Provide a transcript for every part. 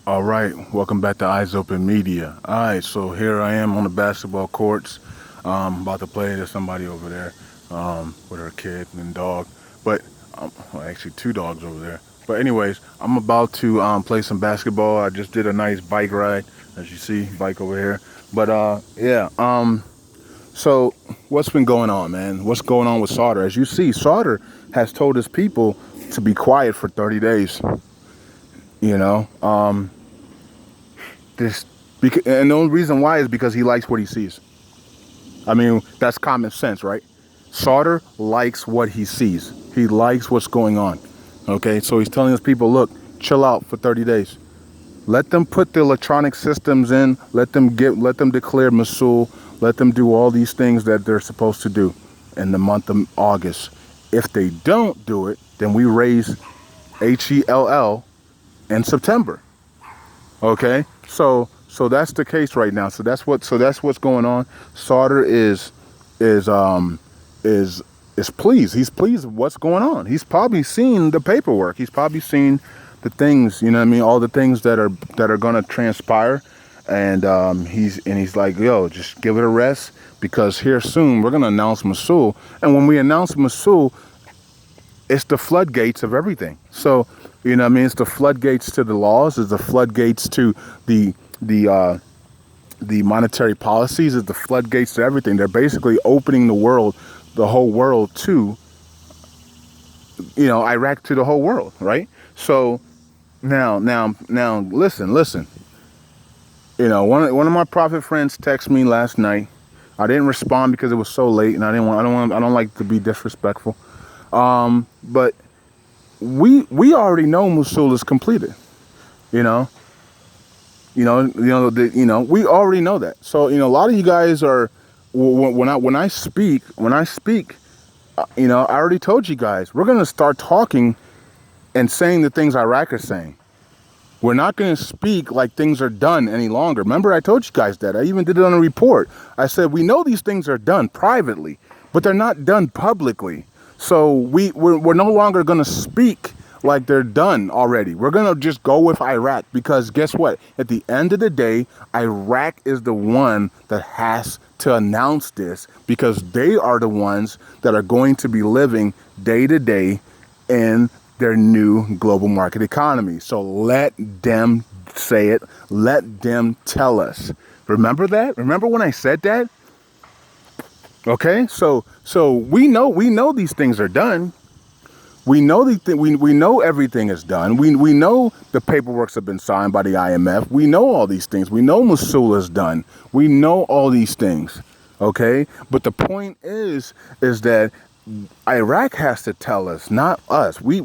All right, welcome back to Eyes Open Media. All right, so here I am on the basketball courts, about to play. There's somebody over there, with her kid and dog, but well, actually two dogs over there. But anyways, I'm about to play some basketball. I just did a nice bike ride, as you see, bike over here. But yeah, so what's been going on, man? What's going on with Sauter? As you see, Sauter has told his people to be quiet for 30 days. You know, this and the only reason why is because he likes what he sees. I mean, that's common sense, right? Sauter likes what he sees. He likes what's going on. Okay, so he's telling his people, look, chill out for 30 days. Let them put the electronic systems in. Let them declare Mosul. Let them do all these things that they're supposed to do in the month of August. If they don't do it, then we raise HELL in September. Okay, so that's the case right now. So that's what's going on. Sauter is um is is pleased. He's pleased with what's going on. He's probably seen the paperwork. He's probably seen the things. You know what I mean? All the things that are gonna transpire. And he's like, yo, just give it a rest because here soon we're gonna announce Mosul. And when we announce Mosul, it's the floodgates of everything. So, you know what I mean? It's the floodgates to the laws, it's the floodgates to the the uh the monetary policies, it's the floodgates to everything. They're basically opening the whole world to, Iraq, to the whole world, right? So now listen. One of my prophet friends texted me last night. I didn't respond because it was so late and I don't like to be disrespectful. But we already know Mosul is completed. You know, we already know that. So a lot of you guys are when I speak, I already told you guys we're gonna start talking and saying the things Iraq is saying. We're not going to speak like things are done any longer. Remember, I told you guys that. I even did it on a report. I said, we know these things are done privately, but they're not done publicly. So we're no longer going to speak like they're done already. We're going to just go with Iraq because guess what? At the end of the day, Iraq is the one that has to announce this because they are the ones that are going to be living day to day in their new global market economy. So let them say it. Let them tell us. Remember that? Remember when I said that? Okay, so we know these things are done. We know everything is done. We know the paperworks have been signed by the IMF. We know all these things. We know Mosul is done. We know all these things. Okay, but the point is that Iraq has to tell us, not us. We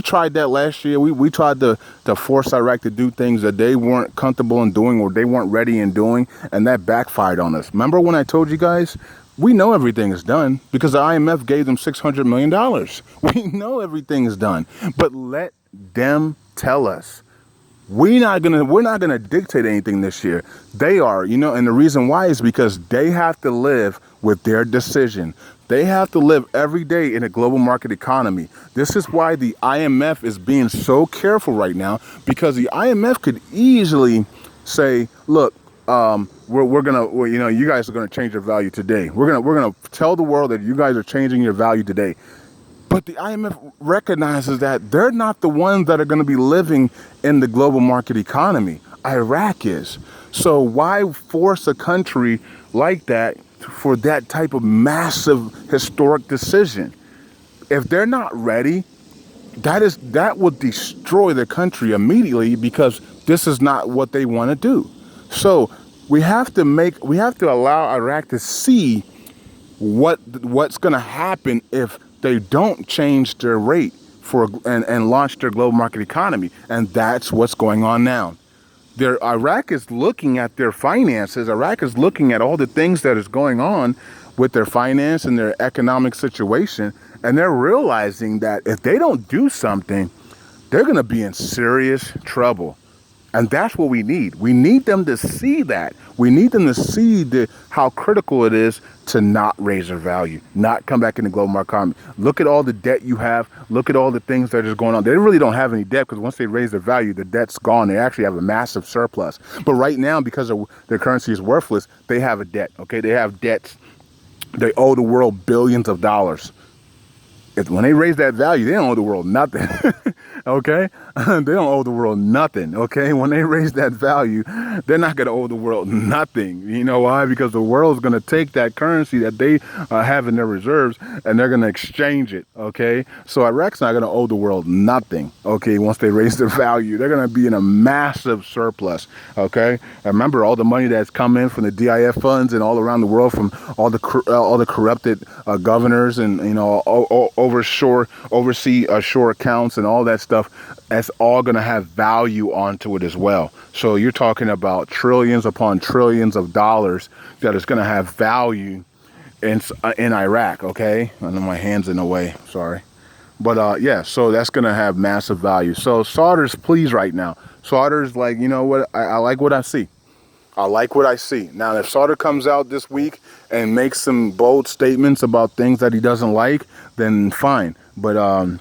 tried that last year. We tried to force Iraq to do things that they weren't comfortable in doing or they weren't ready in doing, and that backfired on us. Remember when I told you guys? We know everything is done because the IMF gave them $600 million. We know everything is done, but let them tell us. We're not gonna dictate anything this year. They are, and the reason why is because they have to live with their decision. They have to live every day in a global market economy. This is why the IMF is being so careful right now because the IMF could easily say, look, you guys are gonna change your value today. We're gonna tell the world that you guys are changing your value today. But the IMF recognizes that they're not the ones that are going to be living in the global market economy. Iraq is. So why force a country like that for that type of massive historic decision? If they're not ready, that will destroy the country immediately because this is not what they want to do. So we have to allow Iraq to see what's going to happen if they don't change their rate and launch their global market economy, and that's what's going on now. Iraq is looking at their finances. Iraq is looking at all the things that is going on with their finance and their economic situation, and they're realizing that if they don't do something, they're going to be in serious trouble. And that's what we need. We need them to see that. We need them to see how critical it is to not raise their value, not come back in the global market economy. Look at all the debt you have. Look at all the things that are going on. They really don't have any debt because once they raise their value, the debt's gone. They actually have a massive surplus. But right now, because their currency is worthless, they have a debt. Okay, they have debts. They owe the world billions of dollars. When they raise that value, they don't owe the world nothing. Okay? They don't owe the world nothing. Okay? When they raise that value, they're not going to owe the world nothing. You know why? Because the world's going to take that currency that they have in their reserves and they're going to exchange it. Okay? So Iraq's not going to owe the world nothing. Okay? Once they raise their value, they're going to be in a massive surplus. Okay? Remember all the money that's come in from the DIF funds and all around the world from all the corrupted governors and, you know, oversee shore accounts and all that stuff. That's all going to have value onto it as well. So you're talking about trillions upon trillions of dollars that is going to have value in Iraq. Okay, I know my hand's in the way. Sorry, but yeah. So that's going to have massive value. So Sauter's pleased right now. Sauter's like, you know what? I like what I see. I like what I see. Now, if Sauter comes out this week and makes some bold statements about things that he doesn't like, then fine. But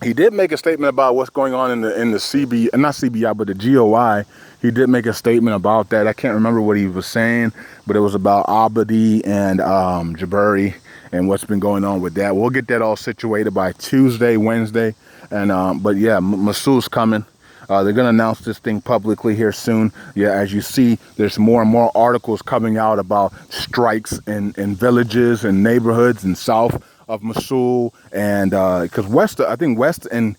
he did make a statement about what's going on in the CB, not CBI, but the GOI. He did make a statement about that. I can't remember what he was saying, but it was about Abadi and Jabari and what's been going on with that. We'll get that all situated by Tuesday, Wednesday. And but yeah, Mosul's coming. They're going to announce this thing publicly here soon. Yeah, as you see, there's more and more articles coming out about strikes in villages and neighborhoods and south of Mosul, and because I think west and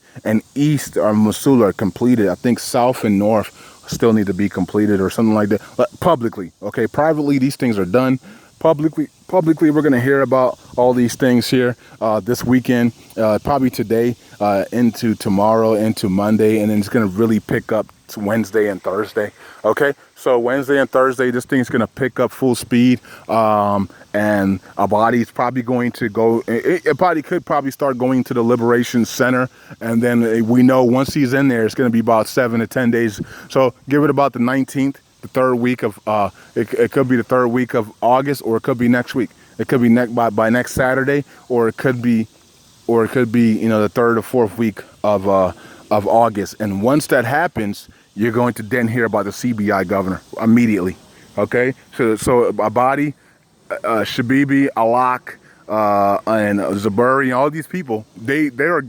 east of Mosul are completed. I think south and north still need to be completed or something like that. But publicly, okay, privately, these things are done. Publicly, we're going to hear about all these things here this weekend, probably today, into tomorrow, into Monday, and then it's going to really pick up Wednesday and Thursday. Okay, so Wednesday and Thursday, this thing's going to pick up full speed, and Abadi's probably going to go. It could probably start going to the Liberation Center, and then we know once he's in there, it's going to be about 7 to 10 days. So give it about the 19th. The third week of it could be the third week of August, or it could be next week. It could be by next Saturday, or it could be you know, the third or fourth week of August. And once that happens, you're going to then hear about the CBI governor immediately. Okay, so Abadi, Shabibi, Alak, and Zaburi, all these people, they're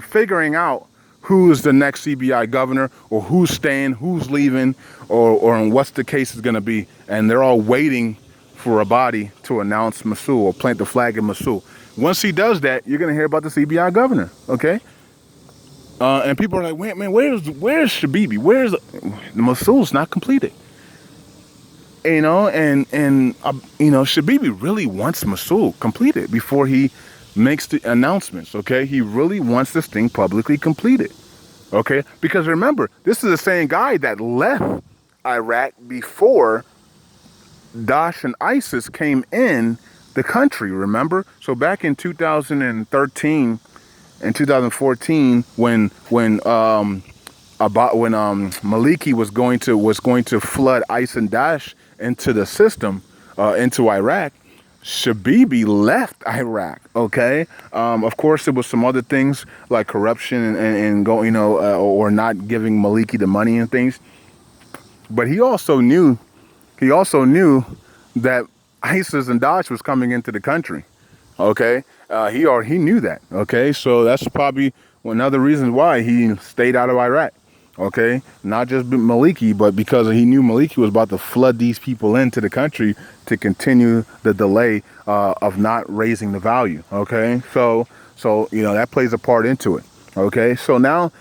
figuring out who's the next CBI governor, or who's staying, who's leaving, or what's the case is going to be. And they're all waiting for Abadi to announce Mosul or plant the flag in Mosul. Once he does that, you're going to hear about the CBI governor, okay? And people are like, wait, man, where's Shabibi? Where's Mosul's not completed? You know, and you know, Shabibi really wants Mosul completed before he makes the announcements, okay? He really wants this thing publicly completed, okay? Because remember, this is the same guy that left Iraq before Daesh and ISIS came in the country, remember? So back in 2013 and 2014, when Maliki was going to flood ISIS and Daesh into the system, into Iraq, Shabibi left Iraq, okay? Of course, there was some other things like corruption and go, you know, or not giving Maliki the money and things. But he also knew that ISIS and Daesh was coming into the country, okay? He knew that, okay? So that's probably one of the reasons why he stayed out of Iraq. Okay, not just Maliki, but because he knew Maliki was about to flood these people into the country to continue the delay of not raising the value. Okay, so you know, that plays a part into it. Okay, so now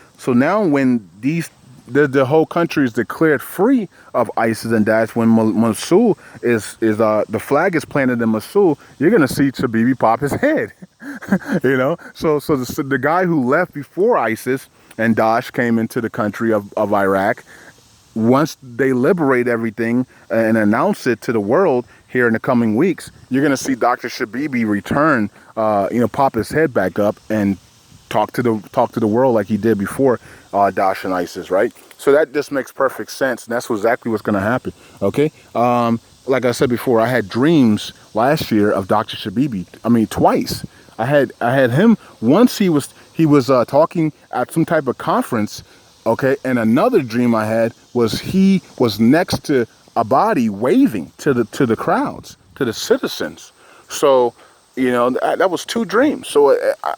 when the whole country is declared free of ISIS and Daesh, when Mosul is the flag is planted in Mosul, you're gonna see Shabibi pop his head. You know, so the guy who left before ISIS and Daesh came into the country of Iraq, once they liberate everything and announce it to the world here in the coming weeks, you're going to see Dr. Shabibi return, you know, pop his head back up and talk to the world like he did before Daesh and ISIS, right? So that just makes perfect sense, and that's exactly what's going to happen. Okay, like I said before, I had dreams last year of Dr. Shabibi. I mean, twice. I had him once. He was talking at some type of conference. Okay, and another dream I had was he was next to a body waving to the crowds, to the citizens. So, that was two dreams. So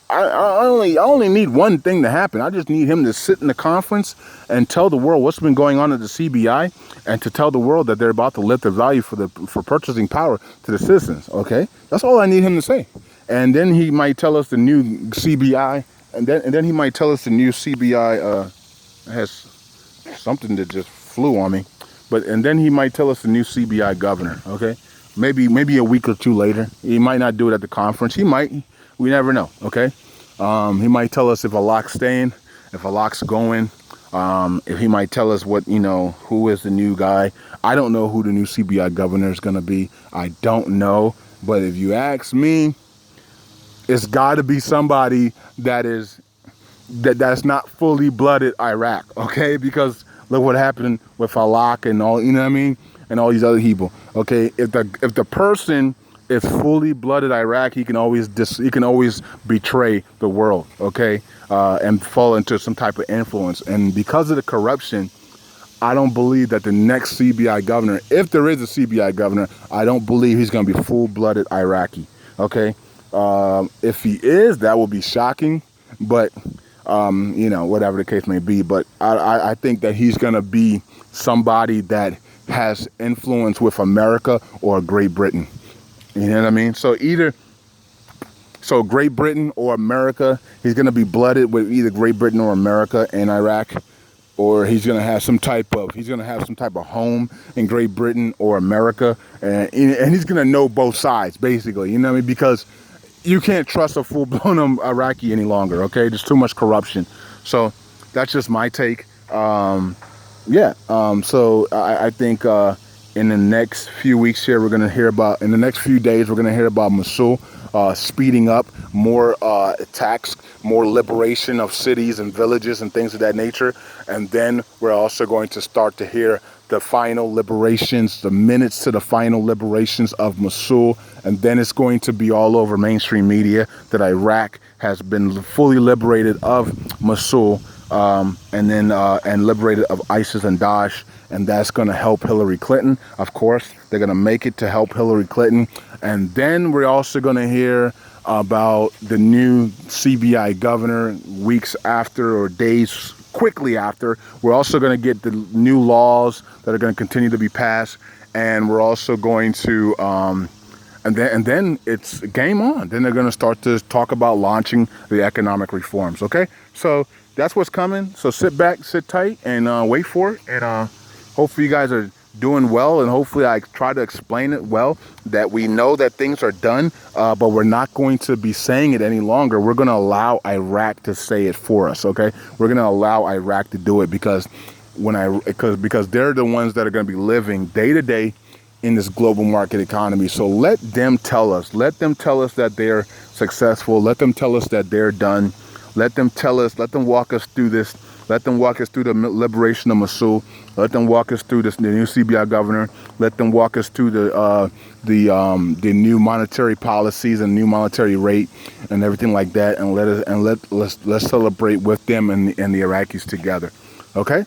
I only need one thing to happen. I just need him to sit in the conference and tell the world what's been going on at the CBI, and to tell the world that they're about to lift their value for purchasing power to the citizens. Okay, that's all I need him to say. And then he might tell us the new CBI, and then he might tell us the new CBI has something that just flew on me. And then he might tell us the new CBI governor. Okay, maybe a week or two later. He might not do it at the conference. He might. We never know. Okay, he might tell us if Alok's staying, if Alok's going. If he might tell us who is the new guy. I don't know who the new CBI governor is going to be. I don't know. But if you ask me, it's got to be somebody that's not fully blooded Iraq, okay? Because look what happened with Alok and all, you know what I mean, and all these other people, okay? If the person is fully blooded Iraq, he can always betray the world, okay, and fall into some type of influence. And because of the corruption, I don't believe that the next CBI governor, if there is a CBI governor, I don't believe he's going to be full-blooded Iraqi, okay? If he is, that will be shocking, but whatever the case may be. But I think that he's going to be somebody that has influence with America or Great Britain. You know what I mean? So Great Britain or America, he's going to be blooded with either Great Britain or America and Iraq, or he's going to have some type of home in Great Britain or America, and he's going to know both sides, basically. You know what I mean? Because you can't trust a full-blown Iraqi any longer, okay? There's too much corruption. So that's just my take. So I think in the next few weeks here, in the next few days, we're going to hear about Mosul speeding up, more attacks, more liberation of cities and villages and things of that nature. And then we're also going to start to hear the final liberations, the minutes to the final liberations of Mosul. And then it's going to be all over mainstream media that Iraq has been fully liberated of Mosul, and liberated of ISIS and Daesh. And that's going to help Hillary Clinton. Of course, they're going to make it to help Hillary Clinton. And then we're also going to hear about the new CBI governor weeks after, or days quickly after. We're also going to get the new laws that are going to continue to be passed. And we're also going to, and then it's game on. Then they're going to start to talk about launching the economic reforms. Okay, so that's what's coming. So sit back, sit tight, and wait for it. And hopefully you guys are doing well, and hopefully I try to explain it well, that we know that things are done, but we're not going to be saying it any longer. We're going to allow Iraq to say it for us. Okay, we're going to allow Iraq to do it because they're the ones that are going to be living day to day in this global market economy. So let them tell us that they're successful. Let them tell us that they're done. Let them walk us through this. Let them walk us through the liberation of Mosul. Let them walk us through the new CBI governor. Let them walk us through the new monetary policies and new monetary rate and everything like that. And let's celebrate with them and the Iraqis together. Okay.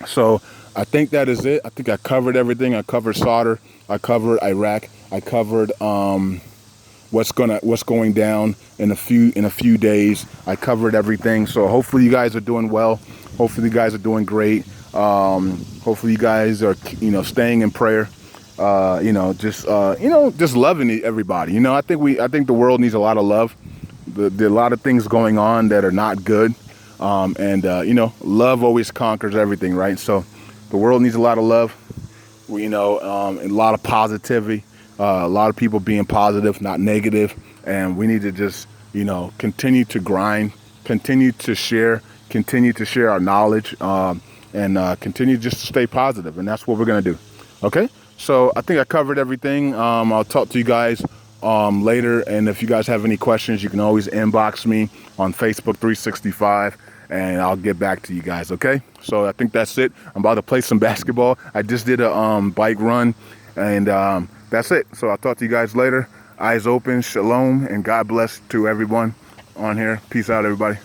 So I think that is it. I think I covered everything. I covered Sadr. I covered Iraq. I covered what's going down in a few days. I covered everything. So hopefully you guys are doing well. Hopefully you guys are doing great. Hopefully you guys are staying in prayer. Just loving everybody. I think the world needs a lot of love. There are a lot of things going on that are not good. Love always conquers everything, right? So the world needs a lot of love, and a lot of positivity, a lot of people being positive, not negative. And we need to just, continue to grind, continue to share our knowledge, and continue just to stay positive. And that's what we're going to do. Okay. So I think I covered everything. I'll talk to you guys later. And if you guys have any questions, you can always inbox me on Facebook 365 and I'll get back to you guys, okay? So I think that's it. I'm about to play some basketball. I just did a bike run, and that's it. So I'll talk to you guys later. Eyes open, shalom, and God bless to everyone on here. Peace out, everybody.